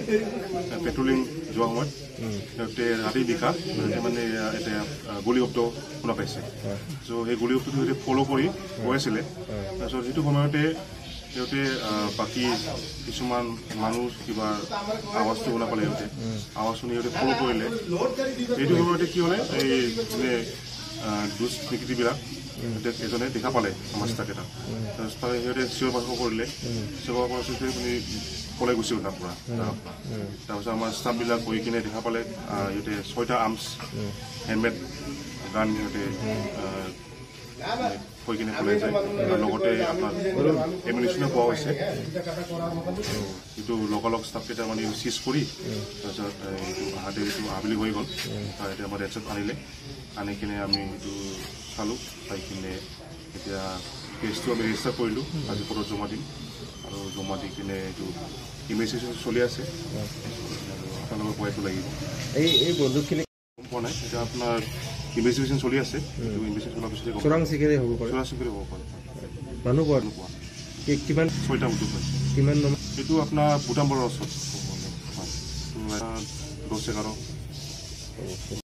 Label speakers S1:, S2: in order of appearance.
S1: সিহঁতে পেট্ৰলিং যোৱা সময়ত সিহঁতে ৰাতি নিশা মানে এতিয়া গুলী শব্দ শুনা পাইছে। চ' সেই গুলী শব্দটো সিহঁতে ফ'ল' কৰি গৈ আছিলে। তাৰপিছত সেইটো সময়তে সিহঁতে বাকী কিছুমান মানুহ কিবা আৱাজটো শুনা পালে সিহঁতে আৱাজ শুনি সিহঁতে ফ'ল' কৰিলে। সেইটো সময়তে কি হ'লে এই মানে দুষ্কৃতিবিলাক এজনে দেখা পালে আমাৰ ষ্টাফকেইটাক। তাৰপিছত সিহঁতে চিঞৰ বাখৰ কৰিলে। চিঞৰ বাখৰ কৰাৰ পিছত শুনি পলাই গুচি গ'ল তাৰ পৰা। তাৰপিছত আমাৰ ষ্টাফবিলাক গৈ কিনে দেখা পালে সিহঁতে 6টা আৰ্মছ হেলমেট গান সিহঁতে কৈ কিনে পলাই যায়। আৰু লগতে আপোনাৰ এমিউনিশ্যনো পোৱা হৈছে। এইটো লগালগ ষ্টাফকেইটা মানে চিজ কৰি তাৰপিছত এইটো আবেলি হৈ গ'ল। এতিয়া আমাৰ ৰেডছত আনিলে, আনি কিনে আমি এইটো চালোঁ, পাই কিনে এতিয়া কেছটো আমি ৰেজিষ্টাৰ কৰিলোঁ। আজি কোৰ্টত জমা দিম আৰু জমা দি কিনে এইটো ইনভেষ্টিগেশ্যন চলি আছে আৰু আপোনালোকৰ পইচাটো লাগিব।
S2: এই বন্দুকখিনি
S1: গম পোৱা নাই, এতিয়া আপোনাৰ ইনভেষ্টিগেশ্যন চলি আছে। এইটো ইনভেষ্টিগেশ্যন হোৱাৰ পিছতে
S2: চোৰাং চিকাৰী হ'ব পাৰে।
S1: চোৰাং চিকাৰী হ'ব পাৰে।
S2: মানুহ পোৱা কিমান
S1: 6টা বন্দুক হয়।
S2: কিমান নম্বৰ?
S1: এইটো আপোনাৰ বুটামবৰৰ ওচৰত 10-11